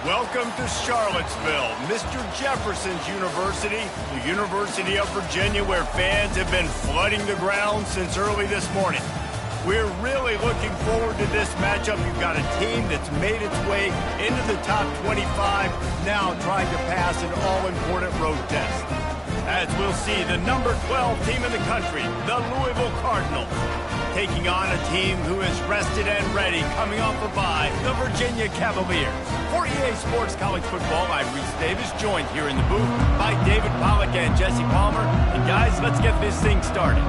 Welcome to Charlottesville, Mr. Jefferson's University, the University of Virginia, where fans have been flooding the ground since early this morning. We're really looking forward to this matchup. You've got a team that's made its way into the top 25, now trying to pass an all-important road test. As we'll see, the number 12 team in the country, the Louisville Cardinals, taking on a team who is rested and ready, coming off a bye, the Virginia Cavaliers. For EA Sports College Football, I'm Reese Davis, joined here in the booth by David Pollack and Jesse Palmer. And guys, let's get this thing started.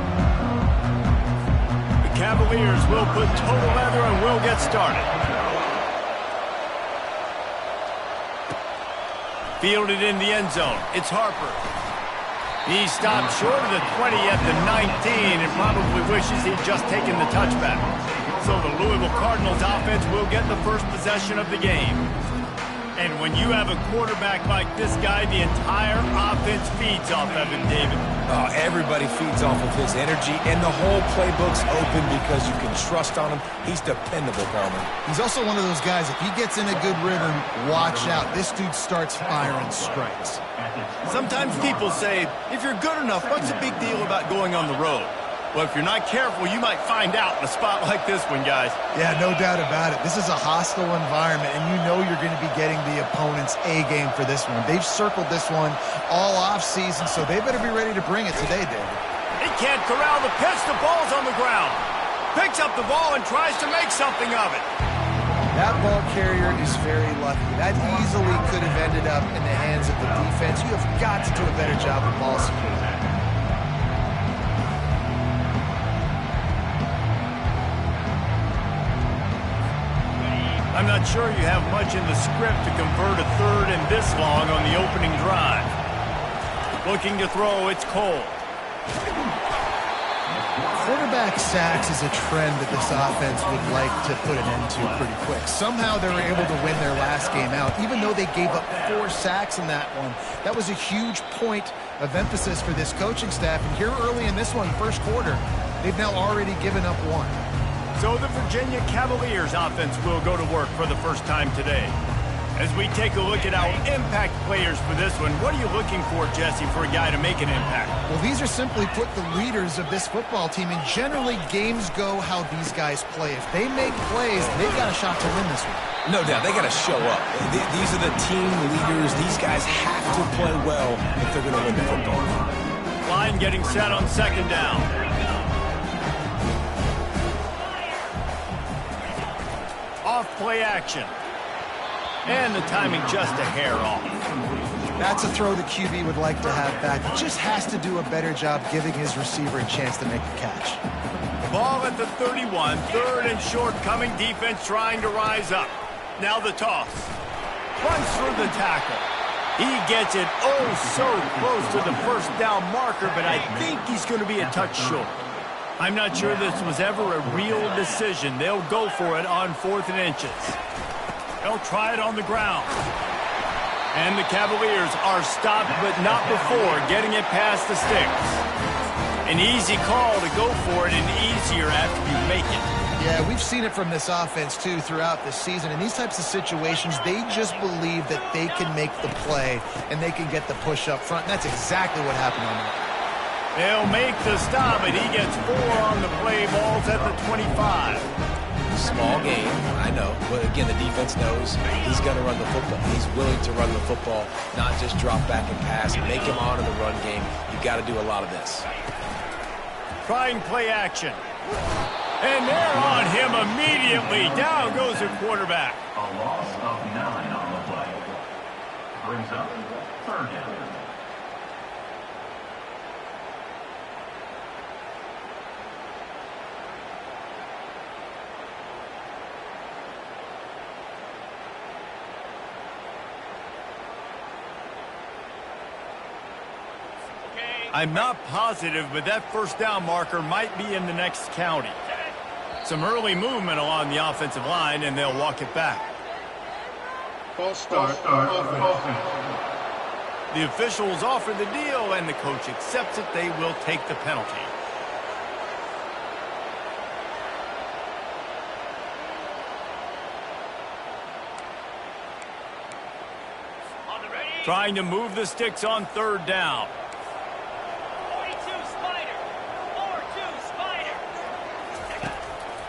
The Cavaliers will put total leather and we'll get started. Fielded in the end zone, it's Harper. He stopped short of the 20 at the 19 and probably wishes he'd just taken the touchback. So the Louisville Cardinals offense will get the first possession of the game. And when you have a quarterback like this guy, the entire offense feeds off of him, David. Oh, everybody feeds off of his energy, and the whole playbook's open because you can trust on him. He's dependable, Palmer. He's also one of those guys, if he gets in a good rhythm, watch out. This dude starts firing strikes. Sometimes people say, if you're good enough, what's the big deal about going on the road? Well, if you're not careful, you might find out in a spot like this one, guys. Yeah, no doubt about it. This is a hostile environment, and you know you're going to be getting the opponent's A-game for this one. They've circled this one all off-season, so they better be ready to bring it today, David. He can't corral the pitch. The ball's on the ground. Picks up the ball and tries to make something of it. That ball carrier is very lucky. That easily could have ended up in the hands of the defense. You have got to do a better job of ball security. I'm not sure you have much in the script to convert a third and this long on the opening drive. Looking to throw, it's Cole. Quarterback sacks is a trend that this offense would like to put an end to pretty quick. Somehow they were able to win their last game out, even though they gave up 4 sacks in that one. That was a huge point of emphasis for this coaching staff. And here early in this one, first quarter, they've now already given up 1. So the Virginia Cavaliers offense will go to work for the first time today. As we take a look at our impact players for this one, what are you looking for, Jesse, for a guy to make an impact? Well, these are simply put the leaders of this football team, and generally games go how these guys play. If they make plays, they've got a shot to win this one. No doubt, they got to show up. These are the team leaders. These guys have to play well if they're going to win the football. Line getting set on second down. Off play action. And the timing just a hair off. That's a throw the QB would like to have back. He just has to do a better job giving his receiver a chance to make the catch. Ball at the 31, third and short, coming defense trying to rise up. Now the toss. Runs through the tackle. He gets it so close to the first down marker, but I think he's going to be a touch short. I'm not sure this was ever a real decision. They'll go for it on 4th and inches. They'll try it on the ground. And the Cavaliers are stopped, but not before getting it past the sticks. An easy call to go for it, and easier after you make it. Yeah, we've seen it from this offense, too, throughout the season. In these types of situations, they just believe that they can make the play and they can get the push up front. And that's exactly what happened on that. They'll make the stop, and he gets 4 on the play. Ball's at the 25. Small game, I know. But again, the defense knows he's going to run the football. He's willing to run the football, not just drop back and pass. Make him honor the run game. You've got to do a lot of this. Trying play action. And they're on him immediately. Down goes the quarterback. A loss of 9 on the play. Brings up third down. I'm not positive, but that first down marker might be in the next county. Some early movement along the offensive line, and they'll walk it back. False start. Offense. The officials offer the deal, and the coach accepts it. They will take the penalty. Trying to move the sticks on third down. 42 Spider. 4-2 Spider.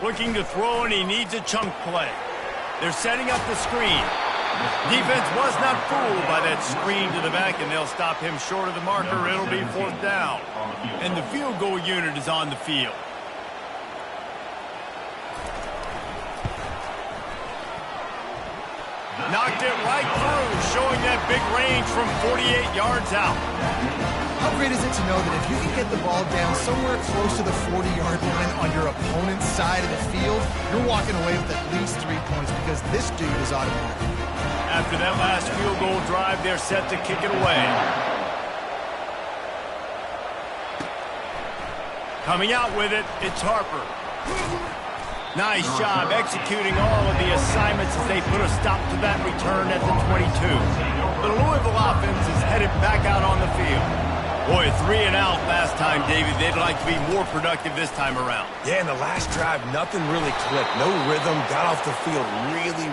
Looking to throw, and he needs a chunk play. They're setting up the screen. Defense was not fooled by that screen to the back, and they'll stop him short of the marker. It'll be fourth down. And the field goal unit is on the field. Knocked it right through, showing that big range from 48 yards out. How great is it to know that if you can get the ball down somewhere close to the 40-yard line on your opponent's side of the field, you're walking away with at least 3 points because this dude is automatic. After that last field goal drive, they're set to kick it away. Coming out with it, it's Harper. Nice job executing all of the assignments as they put a stop to that return at the 22. The Louisville offense is headed back out on the field. Boy, 3 and out last time, David. They'd like to be more productive this time around. Yeah, in the last drive, nothing really clicked. No rhythm, got off the field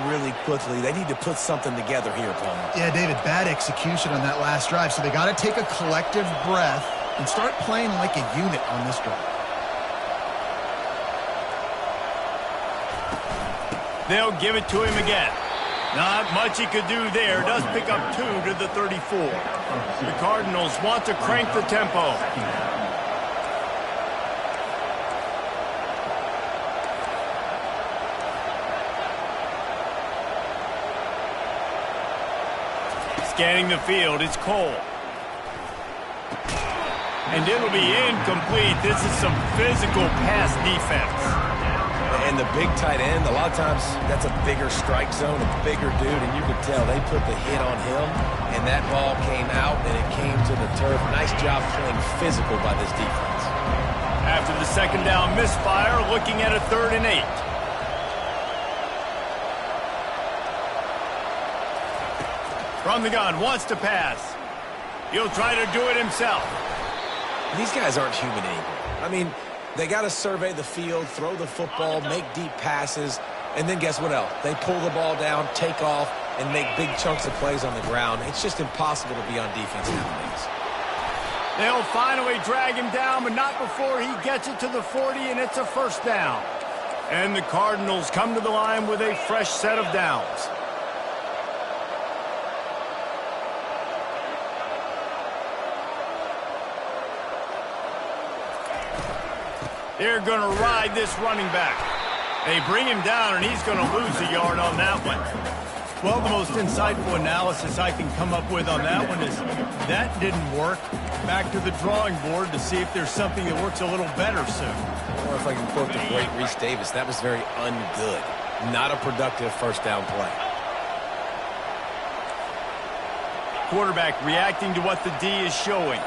really quickly. They need to put something together here, Palmer. Yeah, David, bad execution on that last drive, so they got to take a collective breath and start playing like a unit on this drive. They'll give it to him again. Not much he could do there. Does pick up 2 to the 34. The Cardinals want to crank the tempo. Scanning the field, it's Cole. And it'll be incomplete. This is some physical pass defense. And the big tight end, a lot of times that's a bigger strike zone, a bigger dude, and you could tell they put the hit on him, and that ball came out, and it came to the turf. Nice job playing physical by this defense. After the second down misfire, looking at a 3rd and 8. From the gun, wants to pass. He'll try to do it himself. These guys aren't human anymore. I mean, they got to survey the field, throw the football, make deep passes, and then guess what else? They pull the ball down, take off, and make big chunks of plays on the ground. It's just impossible to be on defense nowadays. They'll finally drag him down, but not before he gets it to the 40, and it's a first down. And the Cardinals come to the line with a fresh set of downs. They're going to ride this running back. They bring him down, and he's going to lose a yard on that one. Well, the most insightful analysis I can come up with on that one is that didn't work. Back to the drawing board to see if there's something that works a little better soon. Or if I can quote the great Reese Davis, that was very ungood. Not a productive first down play. Quarterback reacting to what the D is showing.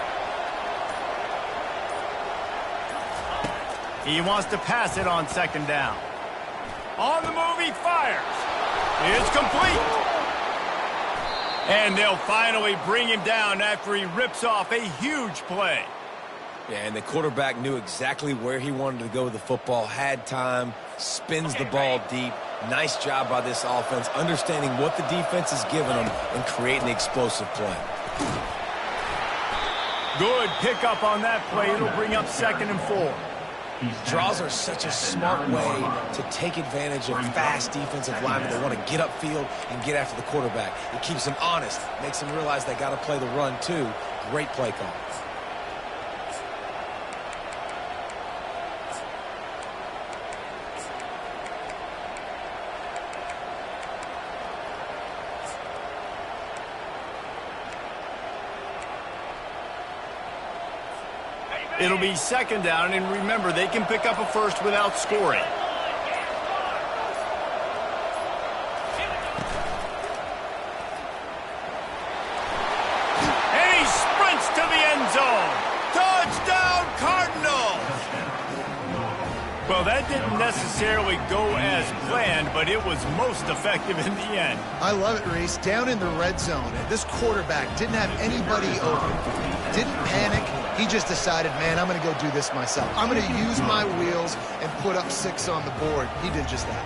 He wants to pass it on second down. On the move, he fires. It's complete. And they'll finally bring him down after he rips off a huge play. Yeah, and the quarterback knew exactly where he wanted to go with the football, had time, spins the ball deep. Nice job by this offense, understanding what the defense is giving them and creating the explosive play. Good pickup on that play. It'll bring up 2nd and 4. Draws are such a smart way to take advantage of fast defensive linemen that want to get upfield and get after the quarterback. It keeps them honest, makes them realize they got to play the run too. Great play call. It'll be 2nd down, and remember, they can pick up a first without scoring. And he sprints to the end zone. Well, that didn't necessarily go as planned, but it was most effective in the end. I love it, Reese. Down in the red zone, this quarterback didn't have anybody open. Didn't panic. He just decided, man, I'm going to go do this myself. I'm going to use my wheels and put up 6 on the board. He did just that.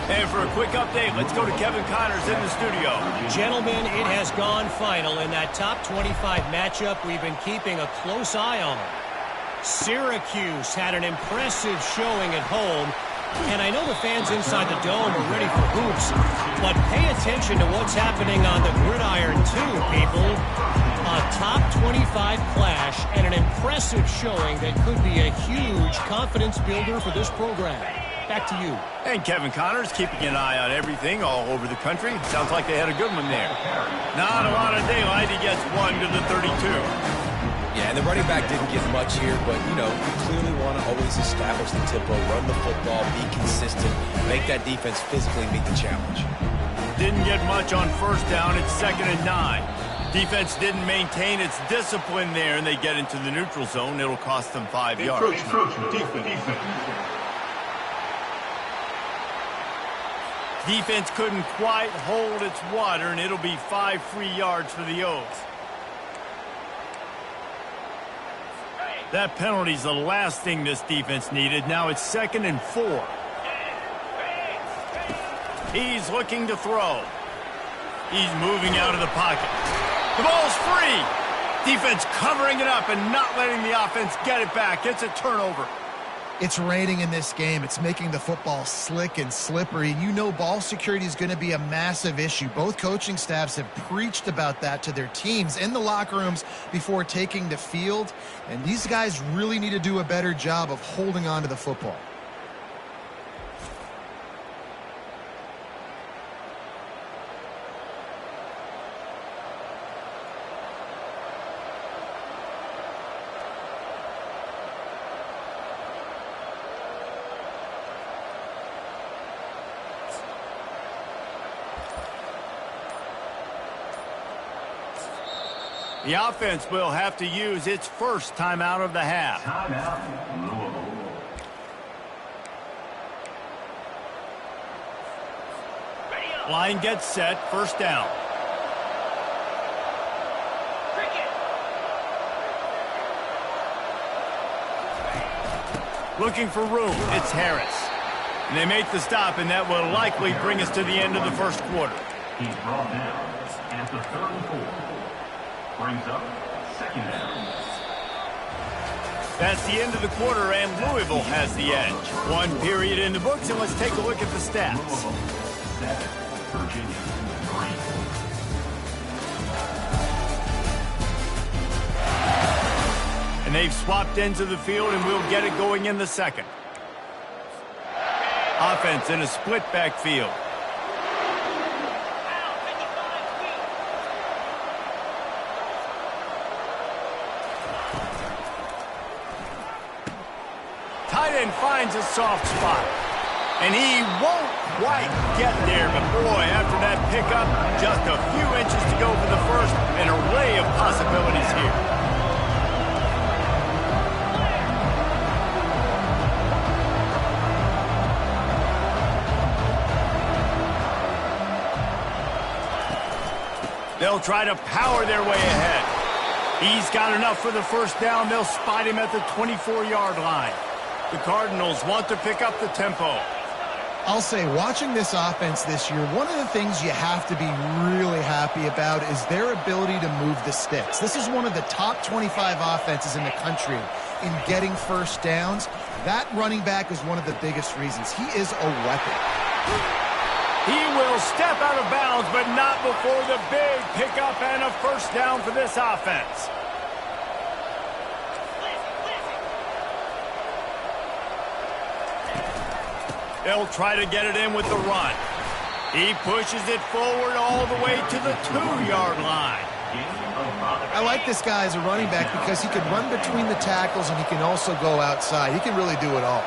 And for a quick update, let's go to Kevin Connors in the studio. Gentlemen, it has gone final in that top 25 matchup we've been keeping a close eye on. Syracuse had an impressive showing at home, and I know the fans inside the dome are ready for hoops, but pay attention to what's happening on the gridiron too, people. A top 25 clash and an impressive showing that could be a huge confidence builder for this program. Back to you. And Kevin Connors keeping an eye on everything all over the country. Sounds like they had a good one there. Not a lot of daylight. He gets 1 to the 32. Yeah, and the running back didn't get much here, but, you know, you clearly want to always establish the tempo, run the football, be consistent, make that defense physically meet the challenge. Didn't get much on first down. It's 2nd and 9. Defense didn't maintain its discipline there, and they get into the neutral zone. It'll cost them 5 yards. Defense couldn't quite hold its water, and it'll be 5 free yards for the Oaks. That penalty's the last thing this defense needed. Now it's 2nd and 4. He's looking to throw. He's moving out of the pocket. The ball's free. Defense covering it up and not letting the offense get it back. It's a turnover. It's raining in this game. It's making the football slick and slippery. You know ball security is going to be a massive issue. Both coaching staffs have preached about that to their teams in the locker rooms before taking the field. And these guys really need to do a better job of holding on to the football. The offense will have to use its first timeout of the half. Line gets set, first down. Looking for room, it's Harris. And they make the stop, and that will likely bring us to the end of the first quarter. He's brought down at the 3rd and 4. Brings up 2nd down. That's the end of the quarter, and Louisville has the edge. 1 period in the books, and let's take a look at the stats. Louisville 7, Virginia 3. And they've swapped ends of the field, and we'll get it going in the second. Offense in a split backfield. Tight end finds a soft spot. And he won't quite get there, but boy, after that pickup, just a few inches to go for the first, an array of possibilities here. They'll try to power their way ahead. He's got enough for the first down. They'll spot him at the 24-yard line. The Cardinals want to pick up the tempo. I'll say, watching this offense this year, one of the things you have to be really happy about is their ability to move the sticks. This is one of the top 25 offenses in the country in getting first downs. That running back is one of the biggest reasons. He is a weapon. He will step out of bounds, but not before the big pickup and a first down for this offense. They'll try to get it in with the run. He pushes it forward all the way to the 2-yard line. I like this guy as a running back because he can run between the tackles and he can also go outside. He can really do it all.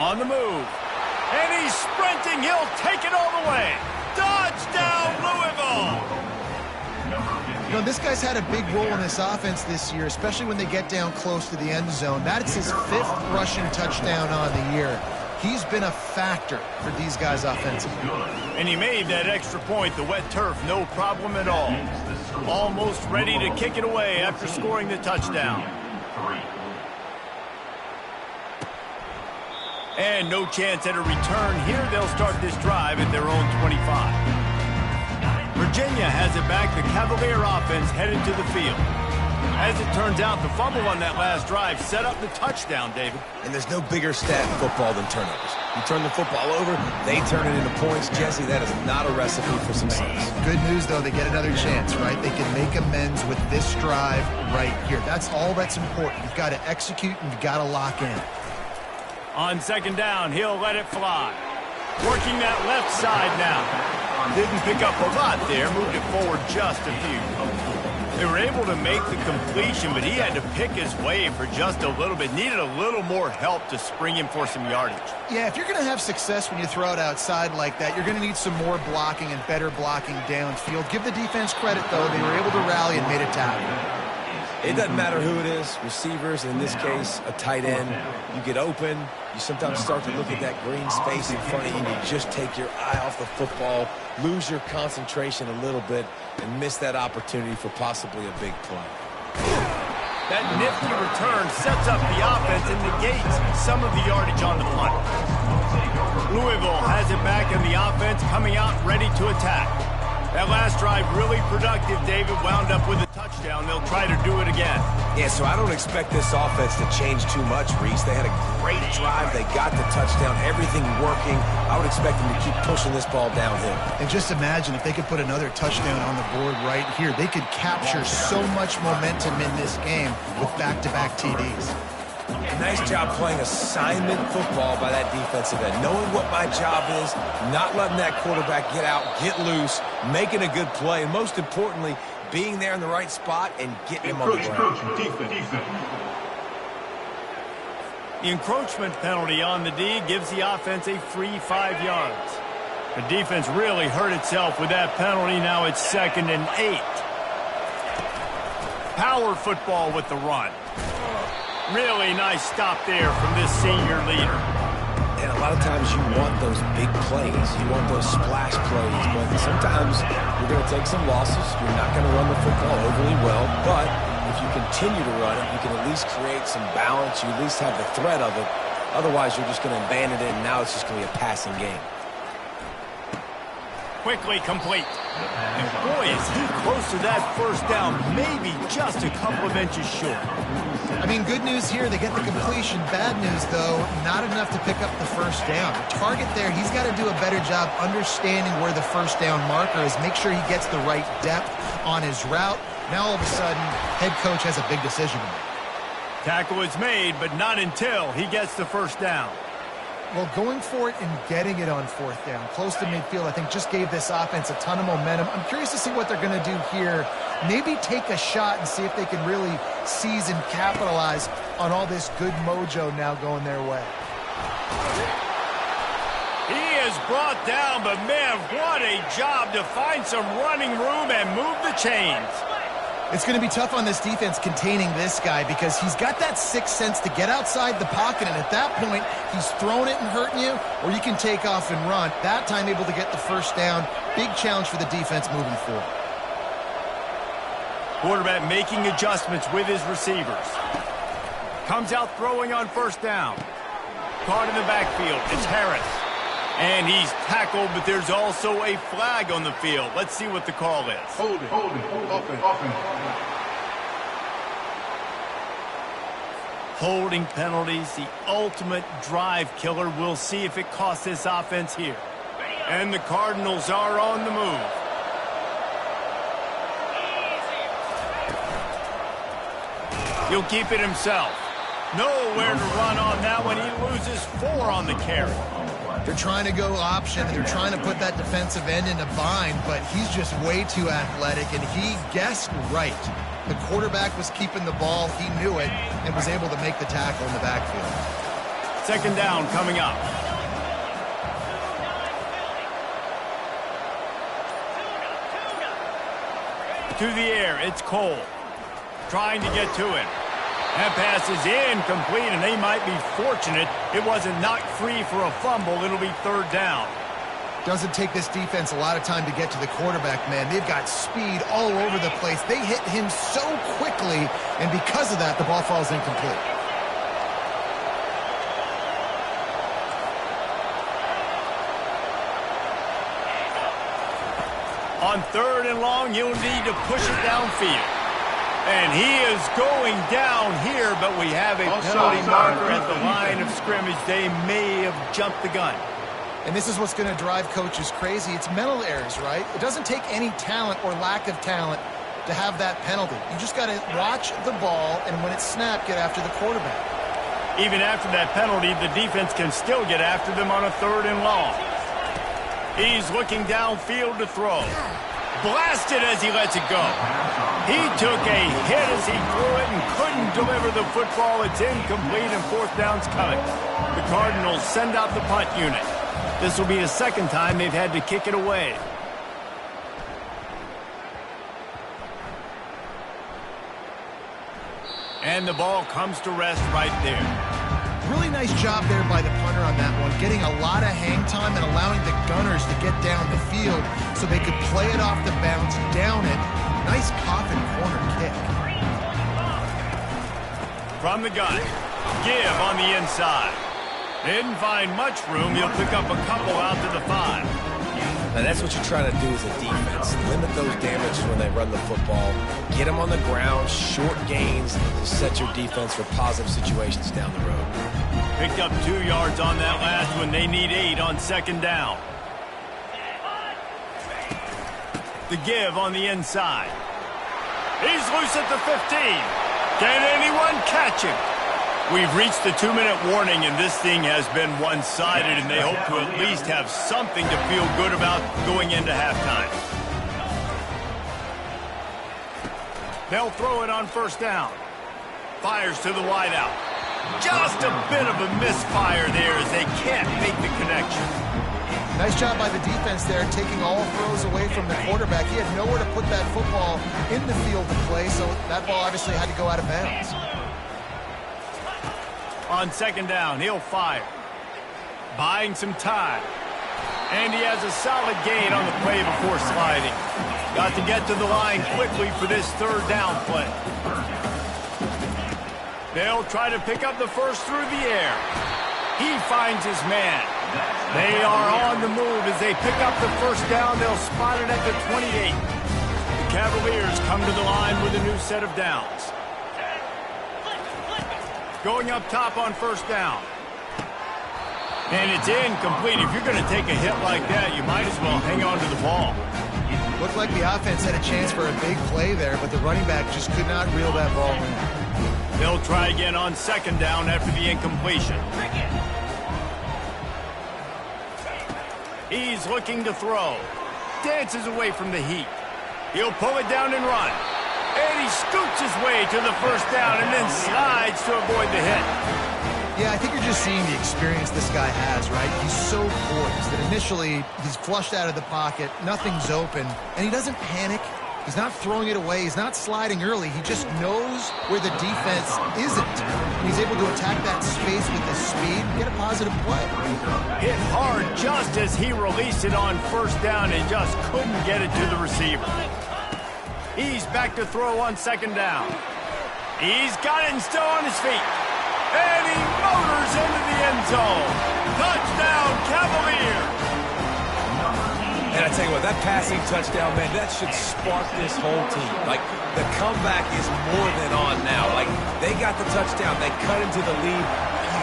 On the move. And he's sprinting. He'll take it all the way. Touchdown, Louisville! Number 15. You know, this guy's had a big role in this offense this year, especially when they get down close to the end zone. That's his 5th rushing touchdown on the year. He's been a factor for these guys offensively. And he made that extra point, the wet turf, no problem at all. Almost ready to kick it away after scoring the touchdown. And no chance at a return here. They'll start this drive at their own 25. Virginia has it back. The Cavalier offense headed to the field. As it turns out, the fumble on that last drive set up the touchdown, David. And there's no bigger stat in football than turnovers. You turn the football over, they turn it into points. Jesse, that is not a recipe for success. Good news, though, they get another chance, right? They can make amends with this drive right here. That's all that's important. You've got to execute and you've got to lock in. On second down, he'll let it fly. Working that left side now. Didn't pick up a lot there, moved it forward just a few. They were able to make the completion, but he had to pick his way for just a little bit. Needed a little more help to spring him for some yardage. Yeah, if you're going to have success when you throw it outside like that, you're going to need some more blocking and better blocking downfield. Give the defense credit, though. They were able to rally and made a tackle. It doesn't matter who it is, receivers, in this case, a tight end. You get open, you sometimes start to look at that green space in front of you, and you just take your eye off the football, lose your concentration a little bit, and miss that opportunity for possibly a big play. That nifty return sets up the offense and negates some of the yardage on the punt. Louisville has it back, and the offense coming out ready to attack. That last drive really productive, David, wound up with a touchdown. They'll try to do it again. Yeah, so I don't expect this offense to change too much, Reese. They had a great drive. They got the touchdown, everything working. I would expect them to keep pushing this ball downhill. And just imagine if they could put another touchdown on the board right here. They could capture so much momentum in this game with back-to-back TDs. Nice job playing assignment football by that defensive end. Knowing what my job is, not letting that quarterback get out, get loose, making a good play, and most importantly, being there in the right spot and getting him on the ground. Defense. The encroachment penalty on the D gives the offense a free 5 yards. The defense really hurt itself with that penalty. Now it's 2nd and 8. Power football with the run. Really nice stop there from this senior leader. And a lot of times you want those big plays. You want those splash plays. But sometimes you're going to take some losses. You're not going to run the football overly well. But if you continue to run it, you can at least create some balance. You at least have the threat of it. Otherwise, you're just going to abandon it, and now it's just going to be a passing game. Quickly complete. And boy, is he close to that first down. Maybe just a couple of inches short. I mean, good news here, they get the completion. Bad news, though, not enough to pick up the first down. The target there, he's got to do a better job understanding where the first down marker is, make sure he gets the right depth on his route. Now, all of a sudden, head coach has a big decision to make. Tackle is made, but not until he gets the first down. Well, going for it and getting it on 4th down, close to midfield, I think just gave this offense a ton of momentum. I'm curious to see what they're going to do here. Maybe take a shot and see if they can really seize and capitalize on all this good mojo now going their way. He is brought down, but man, what a job to find some running room and move the chains. It's going to be tough on this defense containing this guy because he's got that sixth sense to get outside the pocket, and at that point, he's throwing it and hurting you, or you can take off and run. That time able to get the first down. Big challenge for the defense moving forward. Quarterback making adjustments with his receivers. Comes out throwing on first down. Caught in the backfield. It's Harris. And he's tackled, but there's also a flag on the field. Let's see what the call is. Hold it. Offense. Holding penalties, the ultimate drive killer. We'll see if it costs this offense here. And the Cardinals are on the move. He'll keep it himself. Nowhere to run on that one. He loses 4 on the carry. They're trying to go option. They're trying to put that defensive end in a bind, but he's just way too athletic, and he guessed right. The quarterback was keeping the ball. He knew it and was able to make the tackle in the backfield. 2nd down coming up. through the air. It's Cole trying to get to him. That pass is incomplete, and they might be fortunate it wasn't knocked free for a fumble. It'll be third down. Doesn't take this defense a lot of time to get to the quarterback, man. They've got speed all over the place. They hit him so quickly, and because of that, the ball falls incomplete. On third and long, you'll need to push it downfield. And he is going down here, but we have a penalty marker at the line of scrimmage. They may have jumped the gun. And this is what's going to drive coaches crazy. It's mental errors, right? It doesn't take any talent or lack of talent to have that penalty. You just got to watch the ball, and when it's snapped, get after the quarterback. Even after that penalty, the defense can still get after them on a third and long. He's looking downfield to throw. Blasted as he lets it go. He took a hit as he threw it and couldn't deliver the football. It's incomplete, and fourth down's coming. The Cardinals send out the punt unit. This will be the second time they've had to kick it away. And the ball comes to rest right there. Really nice job there by the punter on that one, getting a lot of hang time and allowing the Gunners to get down the field so they could play it off the bounce, down it. Nice coffin corner kick. From the gun, give on the inside. Didn't find much room. He'll pick up a couple out to the 5. Now that's what you're trying to do as a defense. Limit those damages when they run the football. Get them on the ground, short gains, to set your defense for positive situations down the road. Picked up 2 yards on that last one. They need 8 on second down. The give on the inside. He's loose at the 15. Can anyone catch him? We've reached the 2-minute warning, and this thing has been one-sided, and they hope to at least have something to feel good about going into halftime. They'll throw it on first down. Fires to the wideout. Just a bit of a misfire there as they can't make the connection. Nice job by the defense there, taking all throws away from the quarterback. He had nowhere to put that football in the field to play, so that ball obviously had to go out of bounds. On second down, he'll fire. Buying some time. And he has a solid gain on the play before sliding. Got to get to the line quickly for this third down play. They'll try to pick up the first through the air. He finds his man. They are on the move as they pick up the first down. They'll spot it at the 28. The Cavaliers come to the line with a new set of downs. Going up top on first down. And it's incomplete. If you're going to take a hit like that, you might as well hang on to the ball. Looked like the offense had a chance for a big play there, but the running back just could not reel that ball in. They'll try again on second down after the incompletion. He's looking to throw. Dances away from the heat. He'll pull it down and run. And he scoots his way to the first down and then slides to avoid the hit. Yeah, I think you're just seeing the experience this guy has, right? He's so poised that initially he's flushed out of the pocket, nothing's open, and he doesn't panic. He's not throwing it away. He's not sliding early. He just knows where the defense isn't. And he's able to attack that space with his speed and get a positive play. Hit hard just as he released it on first down and just couldn't get it to the receiver. He's back to throw on second down. He's got it and still on his feet. And he motors into the end zone. Touchdown, Cavaliers. And I tell you what, that passing touchdown, man, that should spark this whole team. Like, the comeback is more than on now. Like, they got the touchdown. They cut into the lead.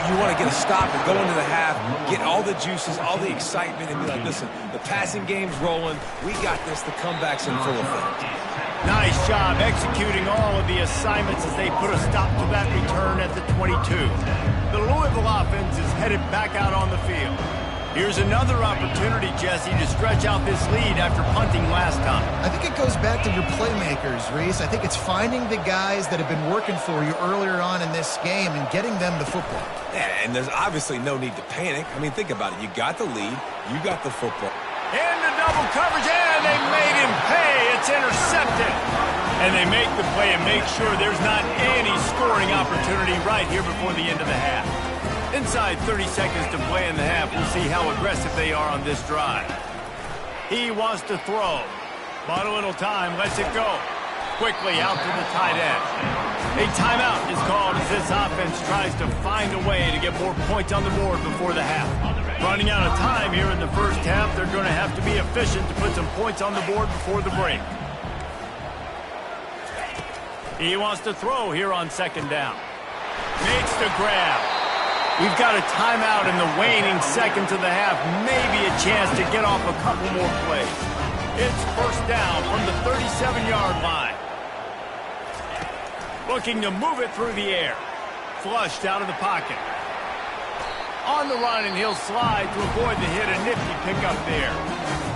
You want to get a stop and go into the half, get all the juices, all the excitement, and be like, listen, the passing game's rolling. We got this. The comeback's in full effect. Nice job executing all of the assignments as they put a stop to that return at the 22. The Louisville offense is headed back out on the field. Here's another opportunity, Jesse, to stretch out this lead after punting last time. I think it goes back to your playmakers, Reese. I think it's finding the guys that have been working for you earlier on in this game and getting them the football. Yeah, and there's obviously no need to panic. I mean, think about it. You got the lead. You got the football. And the double coverage, and they made him pay. It's intercepted. And they make the play and make sure there's not any scoring opportunity right here before the end of the half. Inside 30 seconds to play in the half, we'll see how aggressive they are on this drive. He wants to throw. Bought a little time, lets it go. Quickly out to the tight end. A timeout is called as this offense tries to find a way to get more points on the board before the half. Running out of time here in the first half, they're going to have to be efficient to put some points on the board before the break. He wants to throw here on second down. Makes the grab. We've got a timeout in the waning seconds of the half. Maybe a chance to get off a couple more plays. It's first down from the 37-yard line. Looking to move it through the air. Flushed out of the pocket. On the run, and he'll slide to avoid the hit. A nifty pickup there.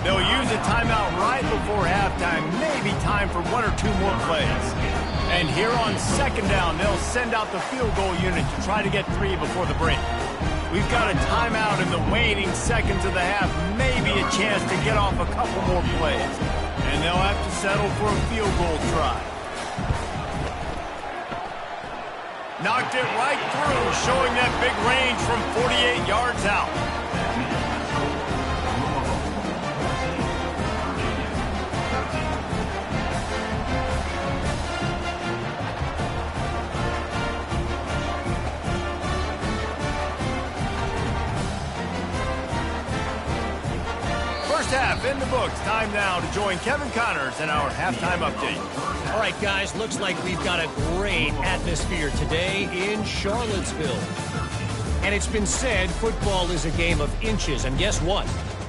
They'll use a timeout right before halftime. Maybe time for one or two more plays. And here on second down, they'll send out the field goal unit to try to get 3 before the break. We've got a timeout in the waning seconds of the half. Maybe a chance to get off a couple more plays. And they'll have to settle for a field goal try. Knocked it right through, showing that big range from 48 yards out. First half in the books. Time now to join Kevin Connors in our halftime update. All right, guys, looks like we've got a great atmosphere today in Charlottesville. And it's been said football is a game of inches. And guess what?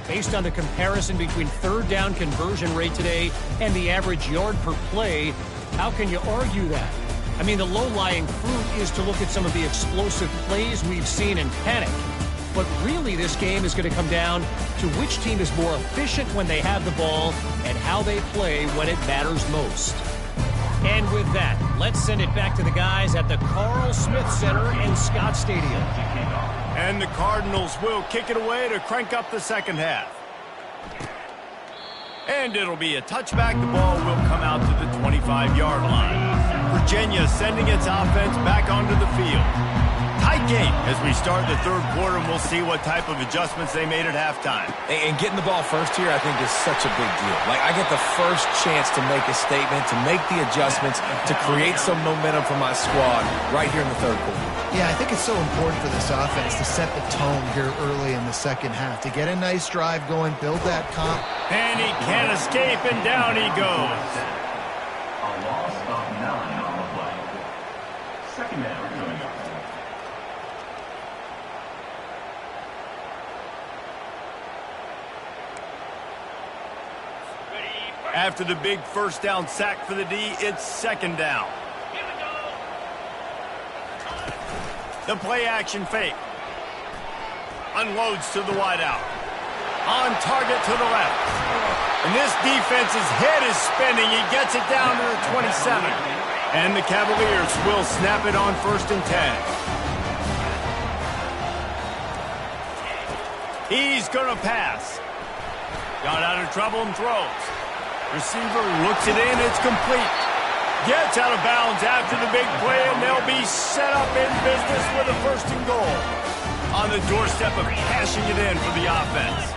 Based on the comparison between third down conversion rate today and the average yard per play, how can you argue that? I mean, the low-lying fruit is to look at some of the explosive plays we've seen in panic. But really, this game is going to come down to which team is more efficient when they have the ball and how they play when it matters most. And with that, let's send it back to the guys at the Carl Smith Center in Scott Stadium. And the Cardinals will kick it away to crank up the second half. And it'll be a touchback. The ball will come out to the 25-yard line. Virginia sending its offense back onto the field. Tight game as we start the third quarter, and we'll see what type of adjustments they made at halftime. And getting the ball first here, I think, is such a big deal. Like, I get the first chance to make a statement, to make the adjustments, to create some momentum for my squad right here in the third quarter. Yeah, I think it's so important for this offense to set the tone here early in the second half, to get a nice drive going, build that comp. And he can't escape, and down he goes. A loss of 9 on the play. Second down coming up. After the big first down sack for the D, it's second down. The play action fake. Unloads to the wideout. On target to the left. And this defense's head is spinning. He gets it down to the 27. And the Cavaliers will snap it on 1st and 10. He's going to pass. Got out of trouble and throws. Receiver looks it in. It's complete. Gets out of bounds after the big play, and they'll be set up in business with a 1st and goal. On the doorstep of cashing it in for the offense.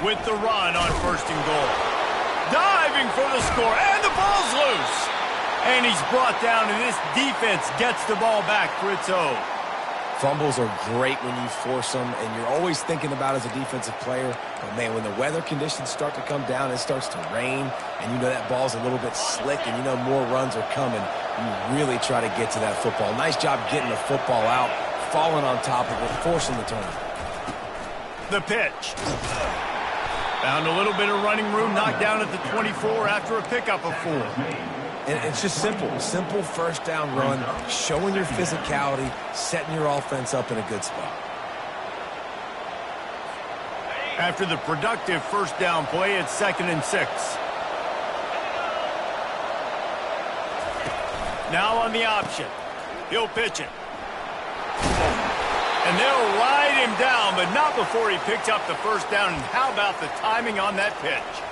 With the run on 1st and goal. Diving for the score, and the ball's loose. And he's brought down, and this defense gets the ball back for its own. Fumbles are great when you force them, and you're always thinking about as a defensive player, but man, when the weather conditions start to come down, it starts to rain, and you know that ball's a little bit slick, and you know more runs are coming, you really try to get to that football. Nice job getting the football out, falling on top of it, forcing the turnover. The pitch. Found a little bit of running room, knocked down at the 24 after a pickup of 4. And it's just simple first down run, showing your physicality, setting your offense up in a good spot. After the productive first down play, it's 2nd and 6. Now on the option. He'll pitch it. And they'll ride him down, but not before he picks up the first down. And how about the timing on that pitch?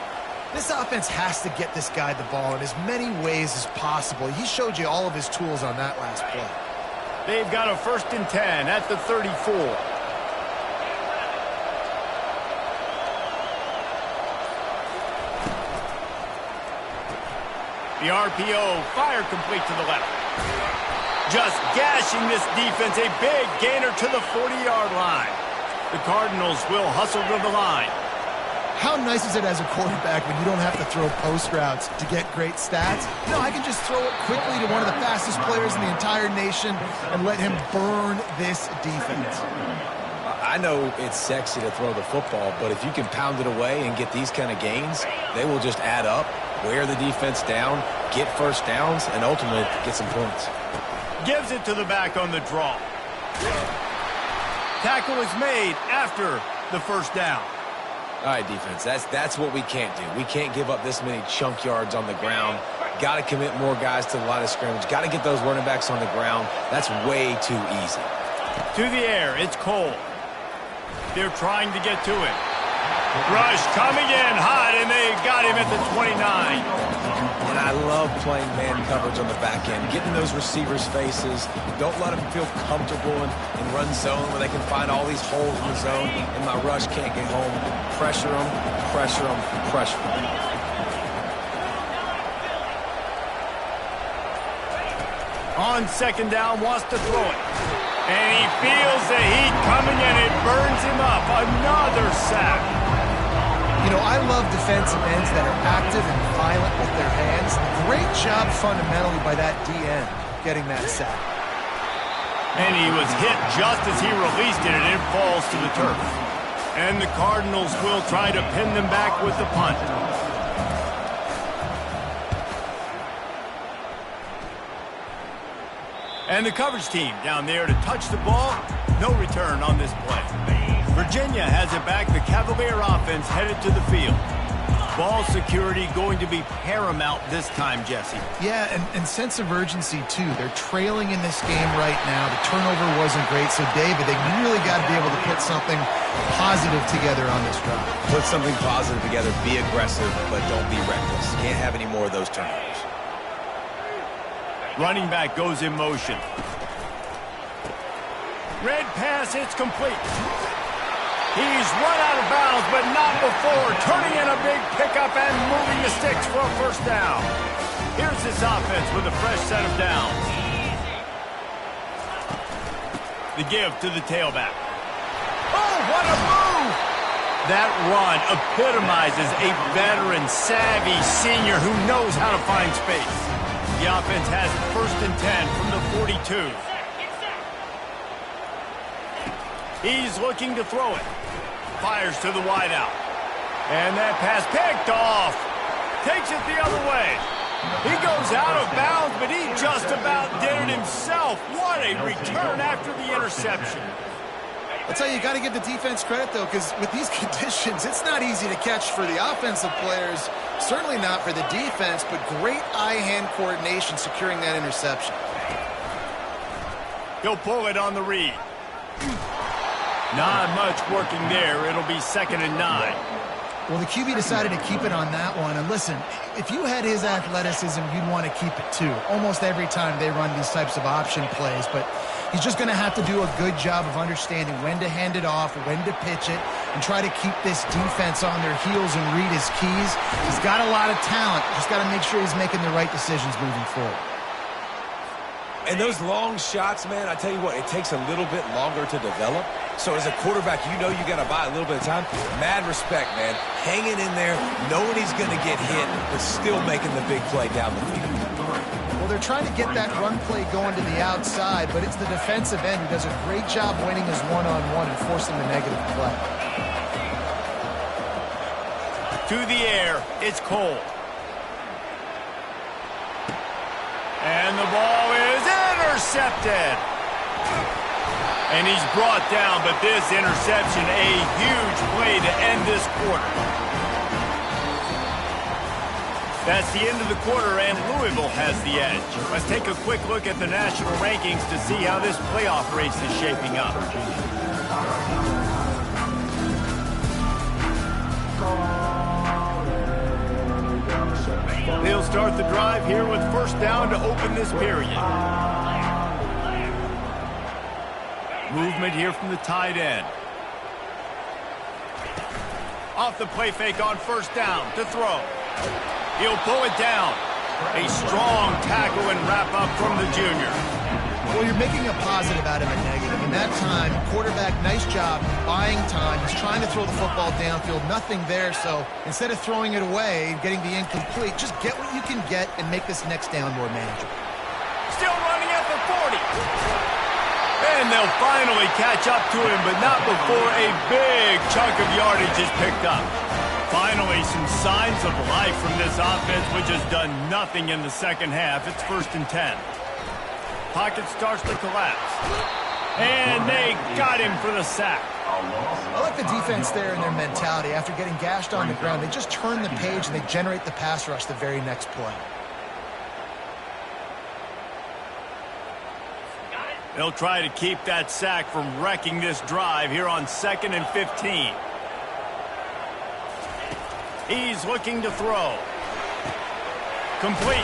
This offense has to get this guy the ball in as many ways as possible. He showed you all of his tools on that last play. They've got a 1st and 10 at the 34. The RPO, fire complete to the left. Just gashing this defense, a big gainer to the 40-yard line. The Cardinals will hustle to the line. How nice is it as a quarterback when you don't have to throw post routes to get great stats? No, I can just throw it quickly to one of the fastest players in the entire nation and let him burn this defense. I know it's sexy to throw the football, but if you can pound it away and get these kind of gains, they will just add up, wear the defense down, get first downs, and ultimately get some points. Gives it to the back on the draw. Tackle is made after the first down. All right, defense, that's what we can't do. We can't give up this many chunk yards on the ground. Got to commit more guys to the line of scrimmage. Got to get those running backs on the ground. That's way too easy. To the air, it's Cole. They're trying to get to it. Rush coming in hot, and they got him at the 29. And I love playing man coverage on the back end, getting those receivers' faces. Don't let them feel comfortable in run zone where they can find all these holes in the zone, and my rush can't get home. Pressure them, pressure them, pressure them. On 2nd down, wants to throw it. And he feels the heat coming, and it burns him up. Another sack. You know, I love defensive ends that are active and violent with their hands. Great job fundamentally by that DN getting that sack. And he was hit just as he released it, and it falls to the turf. And the Cardinals will try to pin them back with the punt. And the coverage team down there to touch the ball. No return on this play. Virginia has it back. The Cavalier offense headed to the field. Ball security going to be paramount this time, Jesse. Yeah, and sense of urgency, too. They're trailing in this game right now. The turnover wasn't great, so, David, they really got to be able to put something positive together on this drive. Put something positive together, be aggressive, but don't be reckless. Can't have any more of those turnovers. Running back goes in motion. Red pass, it's complete. He's run out of bounds, but not before turning in a big pickup and moving the sticks for a first down. Here's this offense with a fresh set of downs. The give to the tailback. Oh, what a move! That run epitomizes a veteran, savvy senior who knows how to find space. The offense has it 1st and 10 from the 42. He's looking to throw it. Fires to the wideout. And that pass picked off. Takes it the other way. He goes out of bounds, but he just about did it himself. What a return after the interception. I'll tell you, you got to give the defense credit, though, because with these conditions, it's not easy to catch for the offensive players. Certainly not for the defense, but great eye-hand coordination securing that interception. He'll pull it on the read. Not much working there. It'll be 2nd and 9. Well, the QB decided to keep it on that one. And listen, if you had his athleticism, you'd want to keep it too. Almost every time they run these types of option plays. But he's just going to have to do a good job of understanding when to hand it off, when to pitch it, and try to keep this defense on their heels and read his keys. He's got a lot of talent. Just got to make sure he's making the right decisions moving forward. And those long shots, man, I tell you what, it takes a little bit longer to develop. So as a quarterback, you know you got to buy a little bit of time. Mad respect, man. Hanging in there, knowing he's going to get hit, but still making the big play down the field. Well, they're trying to get that run play going to the outside, but it's the defensive end who does a great job winning his one-on-one and forcing the negative play. To the air, it's Cole. And the ball is intercepted. And he's brought down, but this interception, a huge play to end this quarter. That's the end of the quarter, and Louisville has the edge. Let's take a quick look at the national rankings to see how this playoff race is shaping up. They'll start the drive here with first down to open this period. Movement here from the tight end. Off the play fake on first down to throw. He'll pull it down. A strong tackle and wrap up from the junior. Well, you're making a positive out of a negative. In that time, quarterback, nice job buying time. He's trying to throw the football downfield. Nothing there, so instead of throwing it away, getting the incomplete, just get what you can get and make this next down more manageable. Still running at the 40. And they'll finally catch up to him, but not before a big chunk of yardage is picked up. Finally, some signs of life from this offense, which has done nothing in the second half. It's 1st and 10. Pocket starts to collapse. And they got him for the sack. I like the defense there and their mentality. After getting gashed on the ground, they just turn the page and they generate the pass rush the very next play. They'll try to keep that sack from wrecking this drive here on 2nd and 15. He's looking to throw. Complete.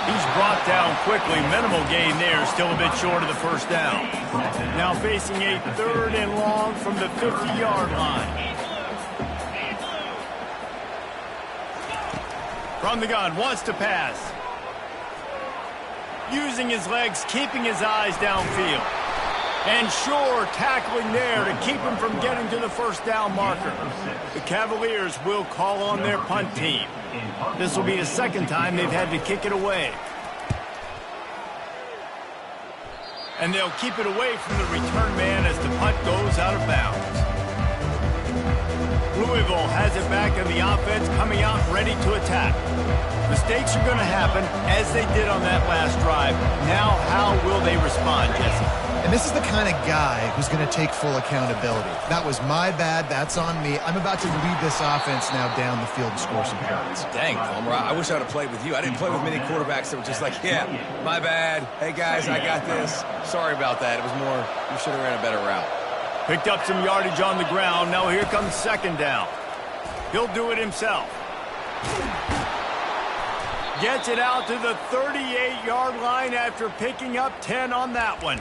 He's brought down quickly. Minimal gain there. Still a bit short of the first down. Now facing a 3rd and long from the 50-yard line. From the gun. Wants to pass. Using his legs, keeping his eyes downfield. And sure, tackling there to keep him from getting to the first down marker. The Cavaliers will call on their punt team. This will be the 2nd time they've had to kick it away. And they'll keep it away from the return man as the punt goes out of bounds. Louisville has it back in the offense, coming out ready to attack. Mistakes are going to happen, as they did on that last drive. Now, how will they respond, Jesse? And this is the kind of guy who's going to take full accountability. That was my bad. That's on me. I'm about to lead this offense now down the field and score some points. Dang, Palmer, I wish I would have played with you. I didn't play with many quarterbacks that were just like, yeah, my bad. Hey, guys, I got this. Sorry about that. It was more, you should have ran a better route. Picked up some yardage on the ground. Now here comes 2nd down. He'll do it himself. Gets it out to the 38-yard line after picking up 10 on that one.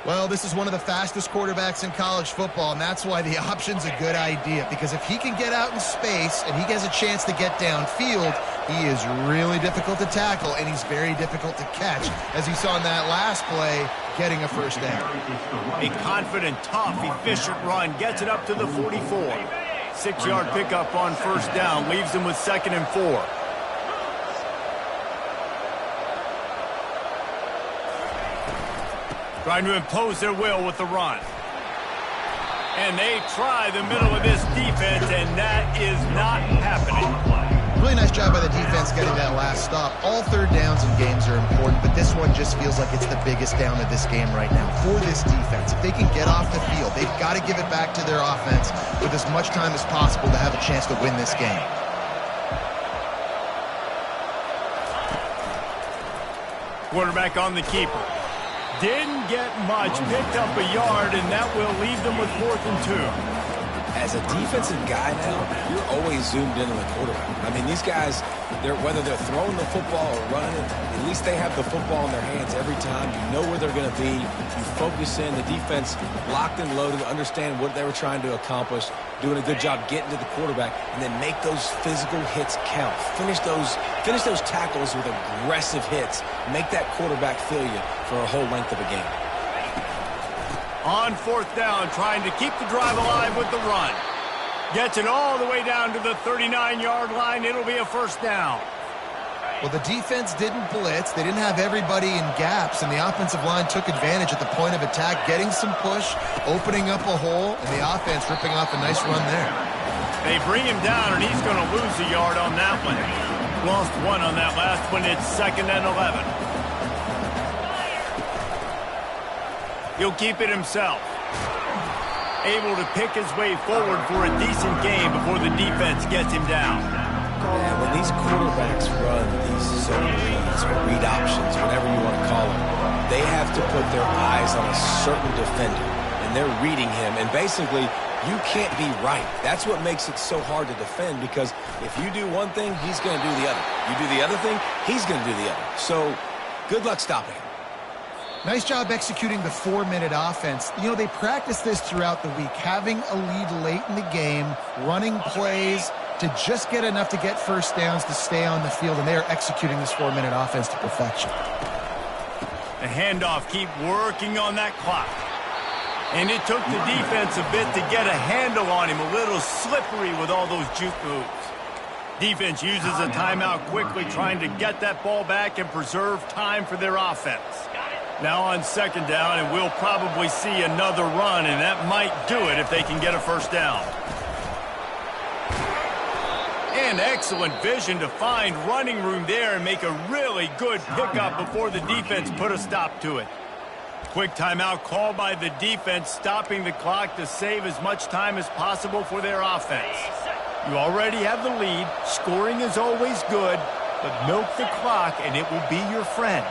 Well, this is one of the fastest quarterbacks in college football, and that's why the option's a good idea. Because if he can get out in space and he gets a chance to get downfield, he is really difficult to tackle, and he's very difficult to catch. As you saw in that last play, getting a first down. A confident, tough, efficient run gets it up to the 44. 6-yard pickup on first down leaves them with 2nd and 4. Trying to impose their will with the run. And they try the middle of this defense, and that is not happening. Really nice job by the defense getting that last stop. All 3rd downs in games are important, but this one just feels like it's the biggest down of this game right now for this defense. If they can get off the field, they've got to give it back to their offense with as much time as possible to have a chance to win this game. Quarterback on the keeper. Didn't get much, picked up a yard, and that will leave them with 4th and 2. As a defensive guy now, you're always zoomed in on the quarterback. I mean, these guys, whether they're throwing the football or running it, at least they have the football in their hands every time. You know where they're going to be. You focus in. The defense locked and loaded, understand what they were trying to accomplish, doing a good job getting to the quarterback, and then make those physical hits count. Finish those tackles with aggressive hits. Make that quarterback feel you for a whole length of a game. On 4th down, trying to keep the drive alive with the run. Gets it all the way down to the 39-yard line. It'll be a first down. Well, the defense didn't blitz. They didn't have everybody in gaps, and the offensive line took advantage at the point of attack, getting some push, opening up a hole, and the offense ripping off a nice run there. They bring him down, and he's going to lose a yard on that one. Lost 1 on that last one. It's 2nd and 11. He'll keep it himself. Able to pick his way forward for a decent game before the defense gets him down. And when these quarterbacks run these zone reads or read options, whatever you want to call them, they have to put their eyes on a certain defender, and they're reading him. And basically, you can't be right. That's what makes it so hard to defend, because if you do one thing, he's going to do the other. You do the other thing, he's going to do the other. So good luck stopping him. Nice job executing the 4-minute offense. You know, they practice this throughout the week, having a lead late in the game, running plays to just get enough to get first downs to stay on the field, and they are executing this 4-minute offense to perfection. The handoff, keep working on that clock. And it took the defense a bit to get a handle on him, a little slippery with all those juke moves. Defense uses a timeout quickly, trying to get that ball back and preserve time for their offense. Now on second down, and we'll probably see another run, and that might do it if they can get a first down. And excellent vision to find running room there and make a really good pickup before the defense put a stop to it. Quick timeout called by the defense, stopping the clock to save as much time as possible for their offense. You already have the lead. Scoring is always good, but milk the clock and it will be your friend.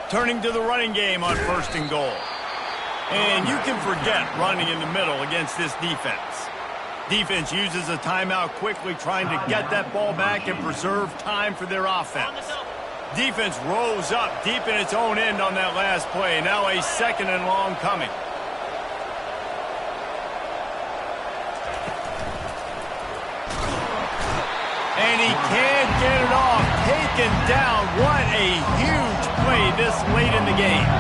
Turning to the running game on first and goal. And you can forget running in the middle against this defense. Defense uses a timeout quickly, trying to get that ball back and preserve time for their offense. Defense rose up deep in its own end on that last play. Now a second and long coming. And he can't get it off. Taken down. What a huge play this late in the game.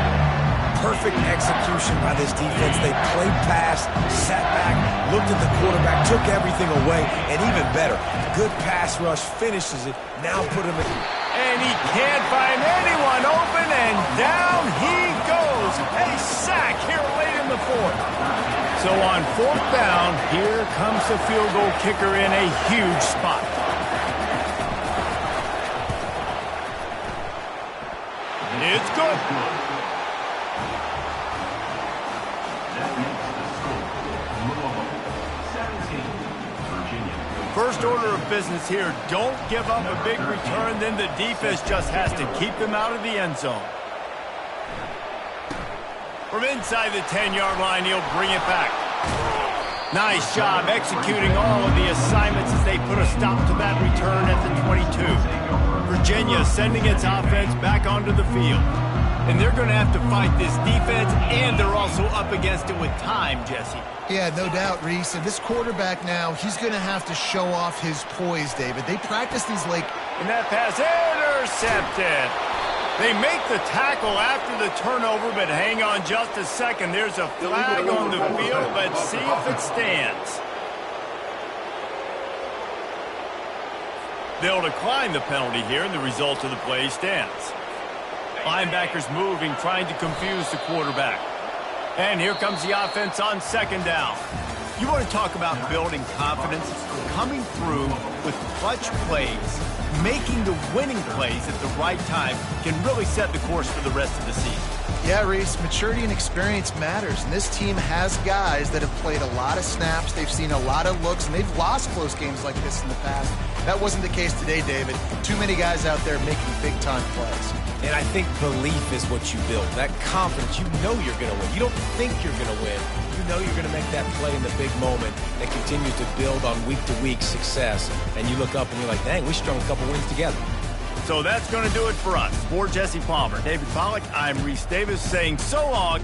Perfect execution by this defense. They played pass, sat back, looked at the quarterback, took everything away, and even better, good pass rush, finishes it, now put him in. And he can't find anyone open, and down he goes. A sack here late in the fourth. So on fourth down, here comes the field goal kicker in a huge spot. It's good. First order of business here, don't give up a big return, then the defense just has to keep them out of the end zone. From inside the 10-yard line, he'll bring it back. Nice job executing all of the assignments as they put a stop to that return at the 22. Virginia sending its offense back onto the field. And they're going to have to fight this defense, and they're also up against it with time, Jesse. Yeah, no doubt, Reese. And this quarterback now, he's going to have to show off his poise, David. They practice these like... And that pass intercepted. They make the tackle after the turnover, but hang on just a second. There's a flag on the field. Let's see if it stands. They'll decline the penalty here, and the result of the play stands. Linebackers moving, trying to confuse the quarterback. And here comes the offense on second down. You want to talk about building confidence? Coming through with clutch plays, making the winning plays at the right time can really set the course for the rest of the season. Yeah, Reese, maturity and experience matters. And this team has guys that have played a lot of snaps. They've seen a lot of looks, and they've lost close games like this in the past. That wasn't the case today, David. Too many guys out there making big-time plays. And I think belief is what you build. That confidence, you know you're going to win. You don't think you're going to win. You know you're going to make that play in the big moment that continues to build on week-to-week success. And you look up and you're like, dang, we strung a couple wins together. So that's going to do it for us. For Jesse Palmer, David Pollack, I'm Reese Davis saying so long.